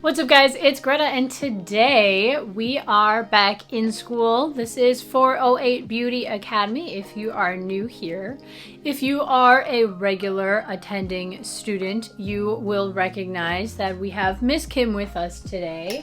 What's up, guys? It's Greta, and today we are back in school. This is 408 Beauty Academy if you are new here. If you are a regular attending student, you will recognize that we have Miss Kim with us today.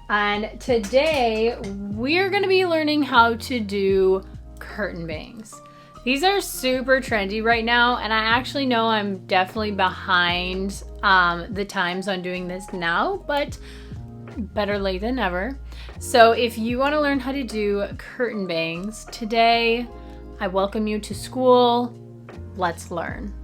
And today we're going to be learning how to do curtain bangs. These are super trendy right now, and I actually know I'm definitely behind the times on doing this now, but better late than never. So if you want to learn how to do curtain bangs, today I welcome you to school. Let's learn.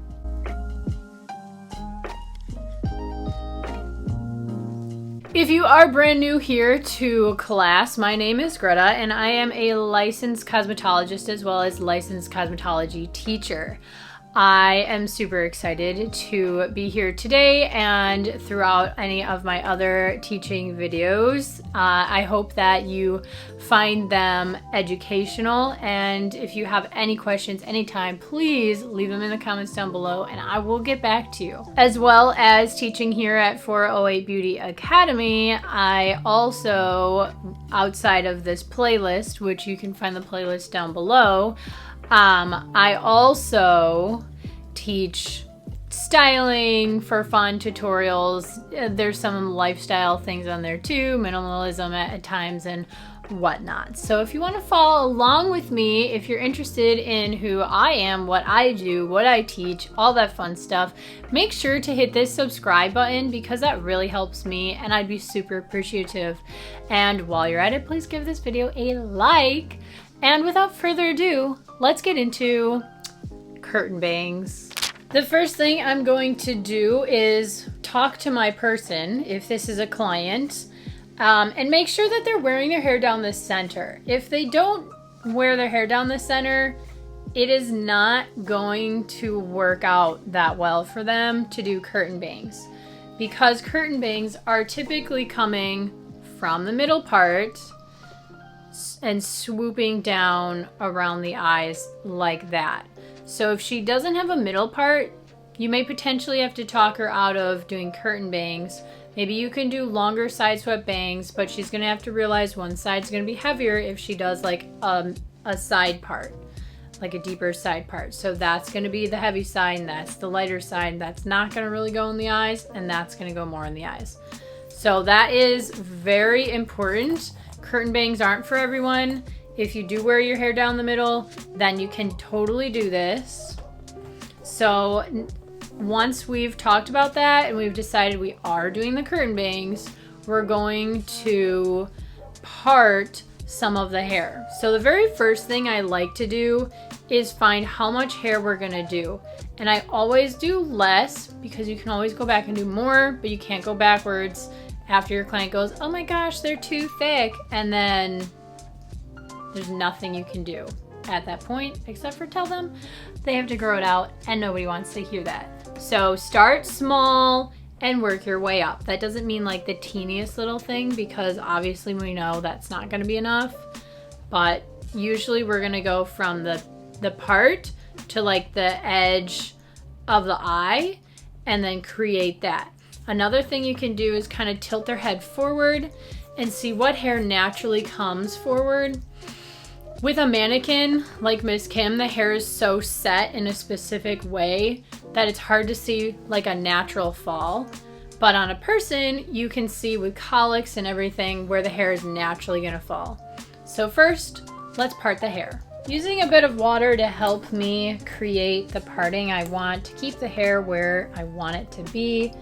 If you are brand new here to class, my name is Greta and I am a licensed cosmetologist as well as licensed cosmetology teacher. I am super excited to be here today and throughout any of my other teaching videos. I hope that you find them educational, and if you have any questions anytime, please leave them in the comments down below and I will get back to you. As well as teaching here at 408 Beauty Academy, I also, outside of this playlist, which you can find the playlist down below, I also teach styling for fun tutorials. There's some lifestyle things on there too, minimalism at times and whatnot. So if you want to follow along with me, if you're interested in who I am, what I do, what I teach, all that fun stuff, make sure to hit this subscribe button because that really helps me and I'd be super appreciative. And while you're at it, please give this video a like. And without further ado, let's get into curtain bangs. The first thing I'm going to do is talk to my person, if this is a client, and make sure that they're wearing their hair down the center. If they don't wear their hair down the center, it is not going to work out that well for them to do curtain bangs, because curtain bangs are typically coming from the middle part and swooping down around the eyes like that. So if she doesn't have a middle part, you may potentially have to talk her out of doing curtain bangs. Maybe you can do longer side swept bangs, but she's gonna have to realize one side's gonna be heavier if she does like a side part, like a deeper side part. So that's gonna be the heavy side, and that's the lighter side. That's not gonna really go in the eyes, and that's gonna go more in the eyes. So that is very important. Curtain bangs aren't for everyone. If you do wear your hair down the middle, then you can totally do this. So once we've talked about that and we've decided we are doing the curtain bangs, we're going to part some of the hair. So the very first thing I like to do is find how much hair we're gonna do. And I always do less because you can always go back and do more, but you can't go backwards after your client goes, oh my gosh, they're too thick. And then there's nothing you can do at that point except for tell them they have to grow it out, and nobody wants to hear that. So start small and work your way up. That doesn't mean like the teeniest little thing, because obviously we know that's not going to be enough, but usually we're going to go from the part to like the edge of the eye and then create that. Another thing you can do is kind of tilt their head forward and see what hair naturally comes forward. With a mannequin like Miss Kim, the hair is so set in a specific way that it's hard to see like a natural fall. But on a person, you can see with colics and everything where the hair is naturally gonna fall. So first, let's part the hair. Using a bit of water to help me create the parting I want to keep the hair where I want it to be.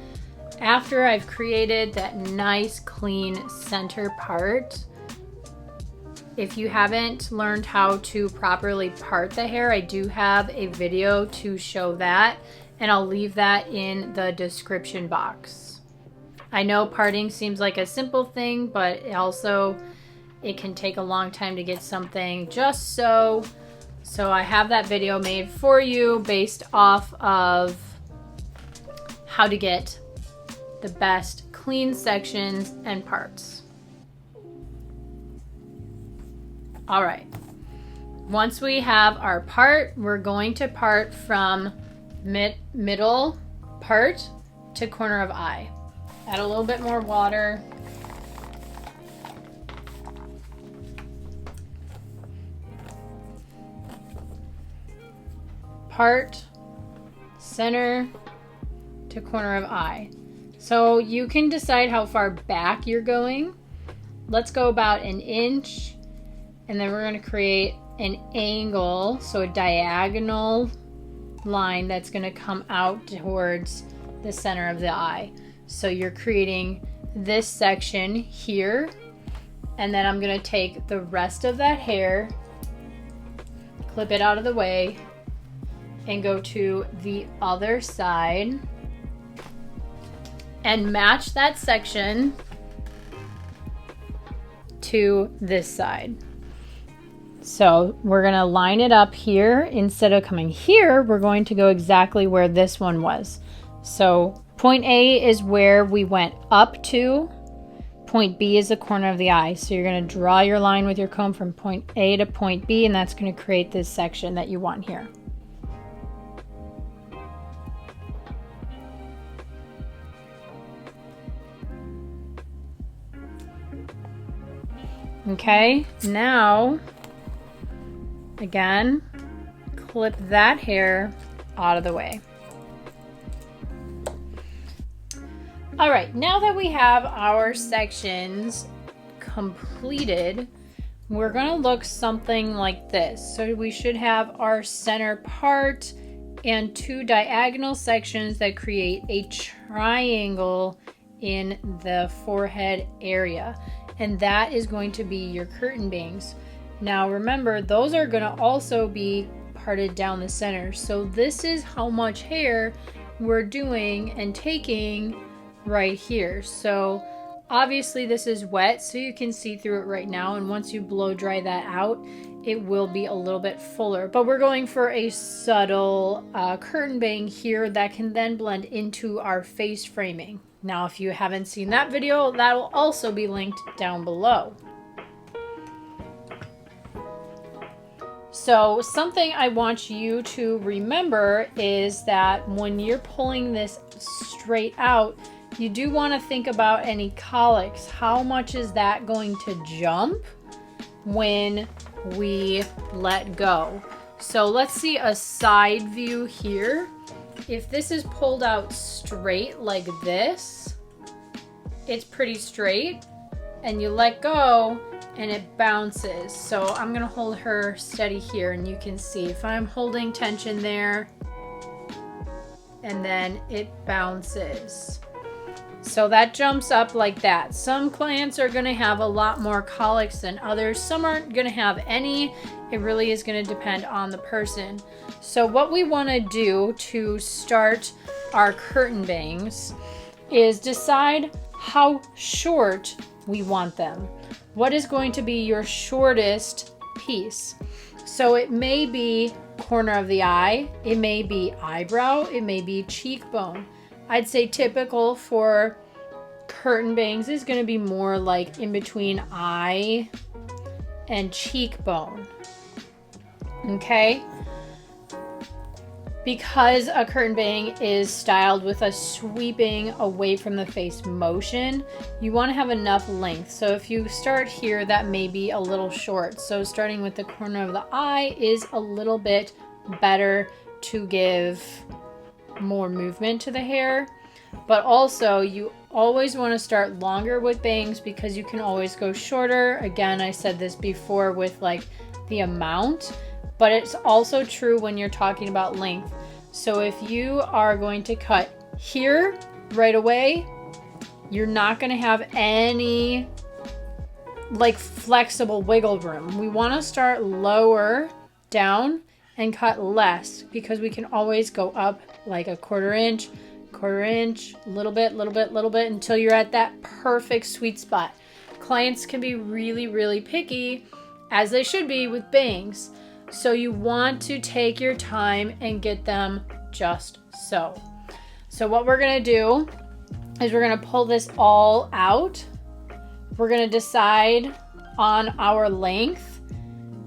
After I've created that nice clean center part, if you haven't learned how to properly part the hair, I do have a video to show that, and I'll leave that in the description box. I know parting seems like a simple thing, but it can take a long time to get something just so. So I have that video made for you based off of how to get the best clean sections and parts. All right, once we have our part, we're going to part from middle part to corner of eye. Add a little bit more water. Part, center to corner of eye. So you can decide how far back you're going. Let's go about 1 inch, and then we're going to create an angle, so a diagonal line that's going to come out towards the center of the eye. So you're creating this section here, and then I'm going to take the rest of that hair, clip it out of the way, and go to the other side and match that section to this side. So we're gonna line it up here. Instead of coming here, we're going to go exactly where this one was. So point A is where we went up to. Point B is the corner of the eye. So you're gonna draw your line with your comb from point A to point B, and that's gonna create this section that you want here. Okay, now, again, clip that hair out of the way. All right, now that we have our sections completed, we're gonna look something like this. So we should have our center part and 2 diagonal sections that create a triangle in the forehead area. And that is going to be your curtain bangs. Now remember, those are going to also be parted down the center. So this is how much hair we're doing and taking right here. So obviously this is wet, so you can see through it right now. And once you blow dry that out, it will be a little bit fuller. But we're going for a subtle curtain bang here that can then blend into our face framing. Now, if you haven't seen that video, that will also be linked down below. So something I want you to remember is that when you're pulling this straight out, you do want to think about any colics. How much is that going to jump when we let go? So let's see a side view here. If this is pulled out straight like this, it's pretty straight, and you let go and it bounces. So I'm gonna hold her steady here, and you can see if I'm holding tension there and then it bounces. So that jumps up like that. Some clients are gonna have a lot more colics than others. Some aren't gonna have any. It really is gonna depend on the person. So what we wanna do to start our curtain bangs is decide how short we want them. What is going to be your shortest piece? So it may be corner of the eye, it may be eyebrow, it may be cheekbone. I'd say typical for curtain bangs is going to be more like in between eye and cheekbone. Okay? Because a curtain bang is styled with a sweeping away from the face motion, you want to have enough length. So if you start here, that may be a little short. So starting with the corner of the eye is a little bit better to give more movement to the hair. But also you always want to start longer with bangs because you can always go shorter. Again, I said this before with like the amount, but it's also true when you're talking about length. So if you are going to cut here right away, you're not going to have any like flexible wiggle room. We want to start lower down and cut less because we can always go up like a quarter inch, little bit until you're at that perfect sweet spot. Clients can be really, really picky, as they should be with bangs. So you want to take your time and get them just so. So what we're gonna do is we're gonna pull this all out. We're gonna decide on our length.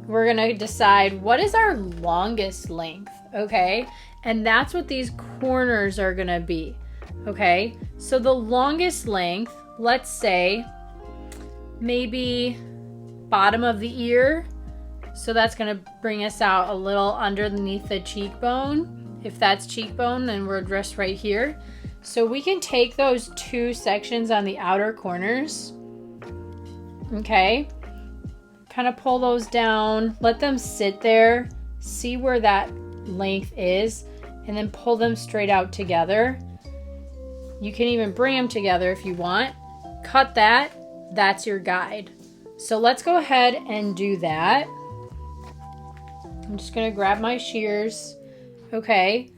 We're gonna decide what is our longest length, okay? And that's what these corners are gonna be, Okay, so the longest length, let's say maybe bottom of the ear. So that's gonna bring us out a little underneath the cheekbone. If that's cheekbone, then we're just right here. So we can take those two sections on the outer corners, okay? Kind of pull those down, let them sit there, see where that length is, and then pull them straight out together. You can even bring them together if you want. Cut that, that's your guide. So let's go ahead and do that. I'm just gonna grab my shears. Okay.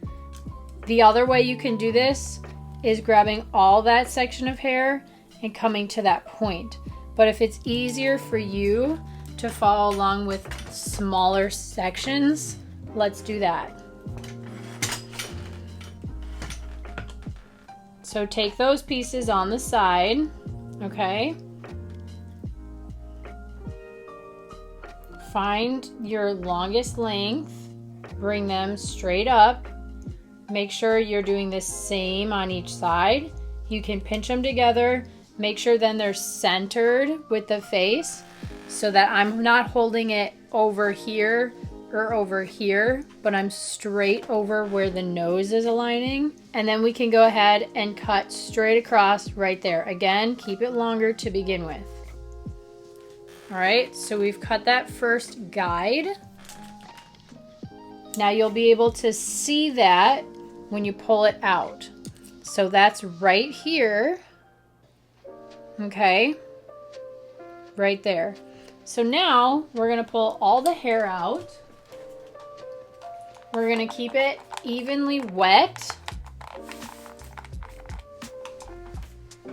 The other way you can do this is grabbing all that section of hair and coming to that point. But if it's easier for you to follow along with smaller sections, let's do that. So take those pieces on the side, okay? Find your longest length, bring them straight up. Make sure you're doing the same on each side. You can pinch them together. Make sure then they're centered with the face so that I'm not holding it over here or over here, but I'm straight over where the nose is aligning. And then we can go ahead and cut straight across right there. Again, keep it longer to begin with. All right, so we've cut that first guide. Now you'll be able to see that when you pull it out. So that's right here. Okay, right there. So now we're gonna pull all the hair out. We're gonna keep it evenly wet.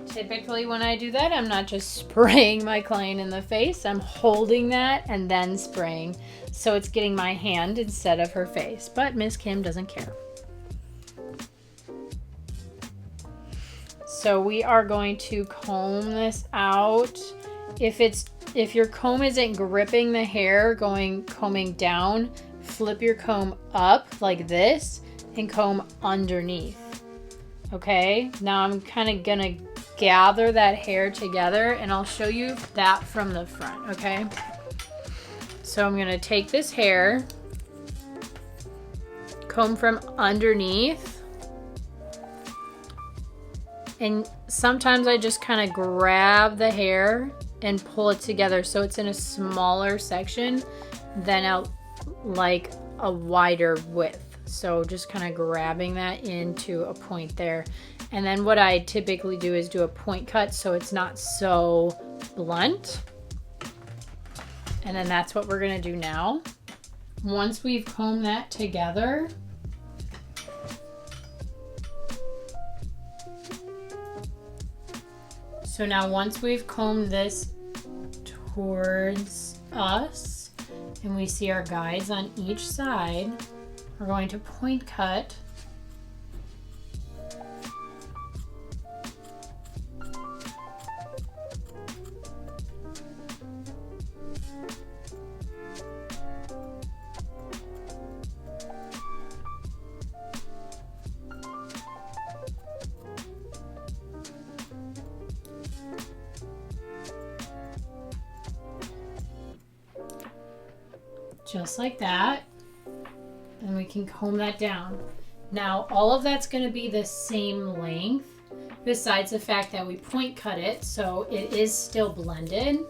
Typically when I do that, I'm not just spraying my client in the face, I'm holding that and then spraying. So it's getting my hand instead of her face, but Miss Kim doesn't care. So we are going to comb this out. If your comb isn't gripping the hair combing down, flip your comb up like this and comb underneath. Okay, now I'm kind of gonna gather that hair together and I'll show you that from the front, okay? So I'm gonna take this hair, comb from underneath, and sometimes I just kind of grab the hair and pull it together so it's in a smaller section than like a wider width. So just kind of grabbing that into a point there. And then what I typically do is do a point cut so it's not so blunt. And then that's what we're gonna do now. Once we've combed that together, so now once we've combed this towards us and we see our guides on each side, we're going to point cut just like that, and we can comb that down. Now all of that's going to be the same length besides the fact that we point cut it, so it is still blended.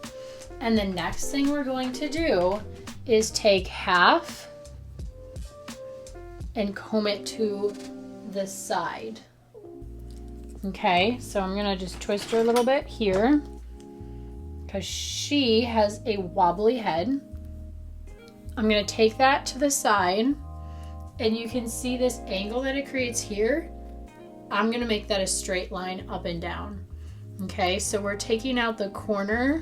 And the next thing we're going to do is take half and comb it to the side. Okay, so I'm gonna just twist her a little bit here because she has a wobbly head. I'm gonna take that to the side, and you can see this angle that it creates here. I'm gonna make that a straight line up and down. Okay, so we're taking out the corner,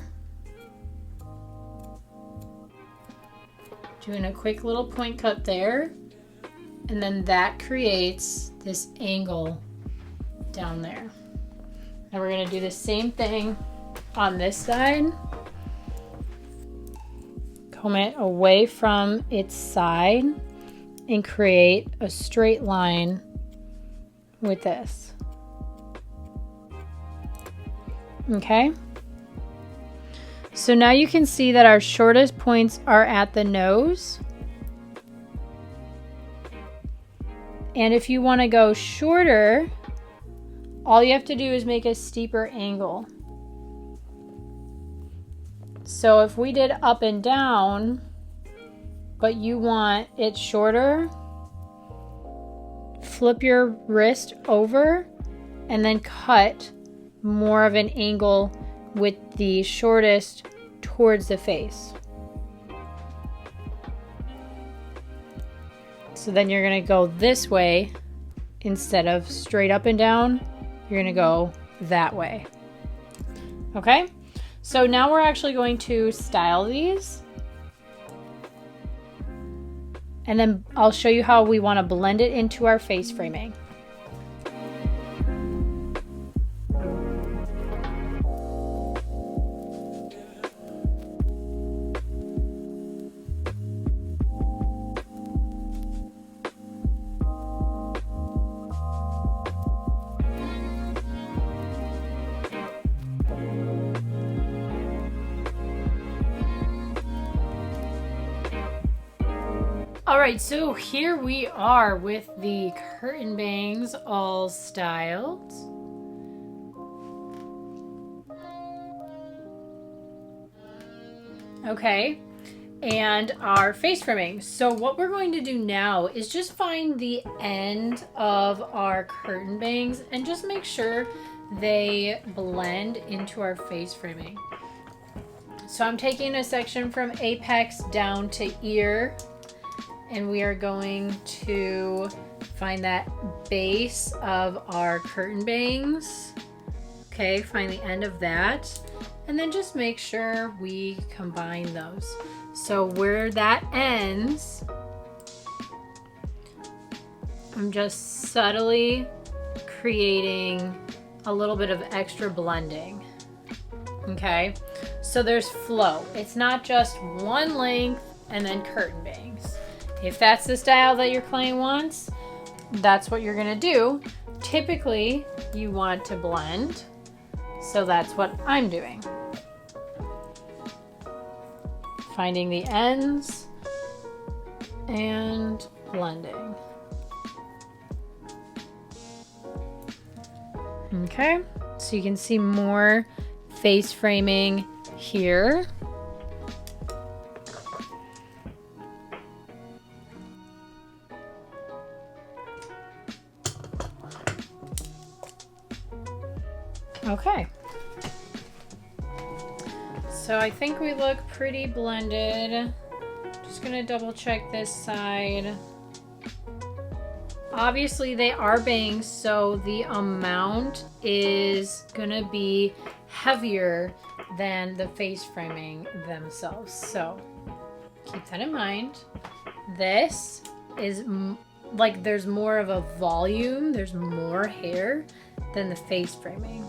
doing a quick little point cut there, and then that creates this angle down there. And we're gonna do the same thing on this side. Comb it away from its side and create a straight line with this. Okay. So now you can see that our shortest points are at the nose. And if you want to go shorter, all you have to do is make a steeper angle. So if we did up and down, but you want it shorter, flip your wrist over and then cut more of an angle with the shortest towards the face. So then you're going to go this way instead of straight up and down. You're going to go that way. Okay? So now we're actually going to style these. And then I'll show you how we want to blend it into our face framing. Alright, so here we are with the curtain bangs all styled. Okay, and our face framing. So what we're going to do now is just find the end of our curtain bangs and just make sure they blend into our face framing. So I'm taking a section from apex down to ear, and we are going to find that base of our curtain bangs. Okay, find the end of that. And then just make sure we combine those. So where that ends, I'm just subtly creating a little bit of extra blending. Okay, so there's flow. It's not just one length and then curtain bangs. If that's the style that your client wants, that's what you're gonna do. Typically, you want to blend, so that's what I'm doing. Finding the ends and blending. Okay, so you can see more face framing here. Okay, so I think we look pretty blended. Just gonna double check this side. Obviously they are bangs, so the amount is gonna be heavier than the face framing themselves. So keep that in mind. This is like there's more of a volume, there's more hair than the face framing,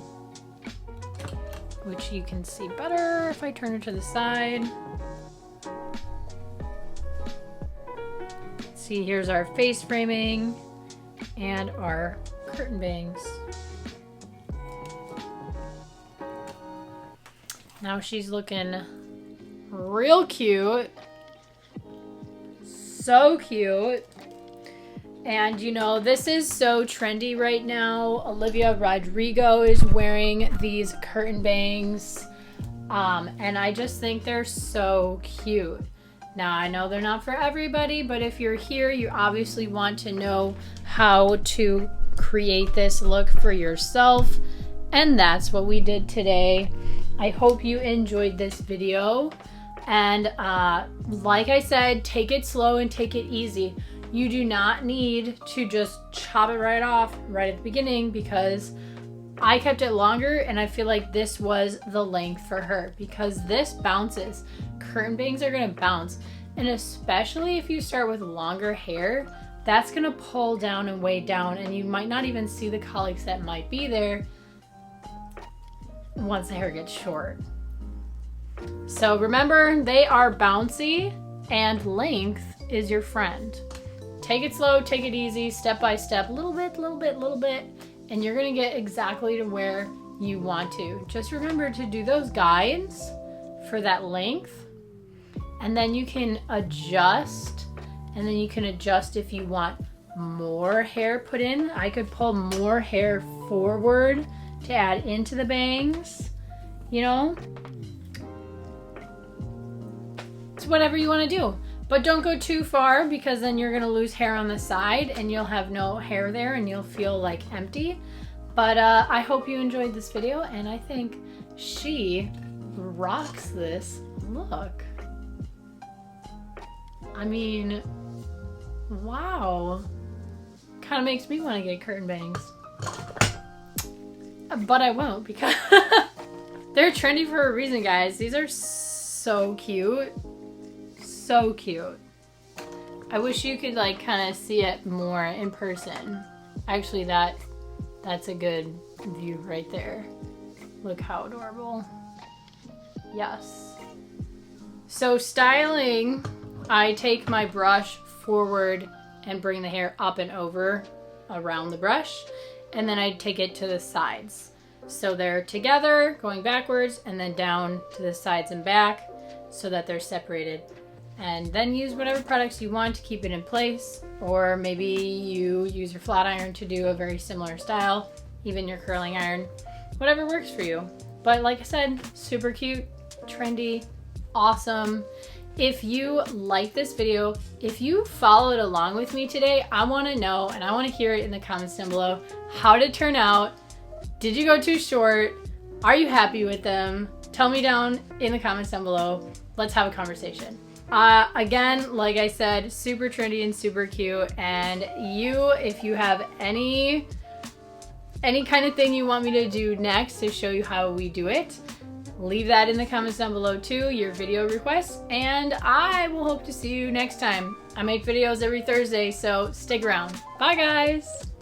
which you can see better if I turn it to the side. See, here's our face framing and our curtain bangs. Now she's looking real cute. So cute. And you know, this is so trendy right now. Olivia Rodrigo is wearing these curtain bangs. And I just think they're so cute. Now, I know they're not for everybody, but if you're here, you obviously want to know how to create this look for yourself. And that's what we did today. I hope you enjoyed this video. And like I said, take it slow and take it easy. You do not need to just chop it right off right at the beginning, because I kept it longer and I feel like this was the length for her, because this bounces. Curtain bangs are gonna bounce. And especially if you start with longer hair, that's gonna pull down and weigh down, and you might not even see the colics that might be there once the hair gets short. So remember, they are bouncy and length is your friend. Take it slow, take it easy, step by step, little bit, and you're gonna get exactly to where you want to. Just remember to do those guides for that length, and then you can adjust, and then you can adjust if you want more hair put in. I could pull more hair forward to add into the bangs, you know? It's whatever you want to do. But don't go too far, because then you're gonna lose hair on the side and you'll have no hair there and you'll feel like empty. But I hope you enjoyed this video, and I think she rocks this look. I mean, wow. Kind of makes me want to get curtain bangs. But I won't, because they're trendy for a reason, guys. These are so cute. So cute. I wish you could like kind of see it more in person. Actually, that's a good view right there. Look how adorable. Yes. So styling, I take my brush forward and bring the hair up and over around the brush, and then I take it to the sides. So they're together, going backwards, and then down to the sides and back so that they're separated. And then use whatever products you want to keep it in place, or maybe you use your flat iron to do a very similar style, even your curling iron, whatever works for you. But like I said, super cute, trendy, awesome. If you like this video, if you followed along with me today, I want to know, and I want to hear it in the comments down below. How did it turn out? Did you go too short? Are you happy with them? Tell me down in the comments down below. Let's have a conversation. Again, like I said, super trendy and super cute. And if you have any kind of thing you want me to do next to show you how we do it, leave that in the comments down below too, your video requests, and I will hope to see you next time. I make videos every Thursday, so stick around. Bye guys!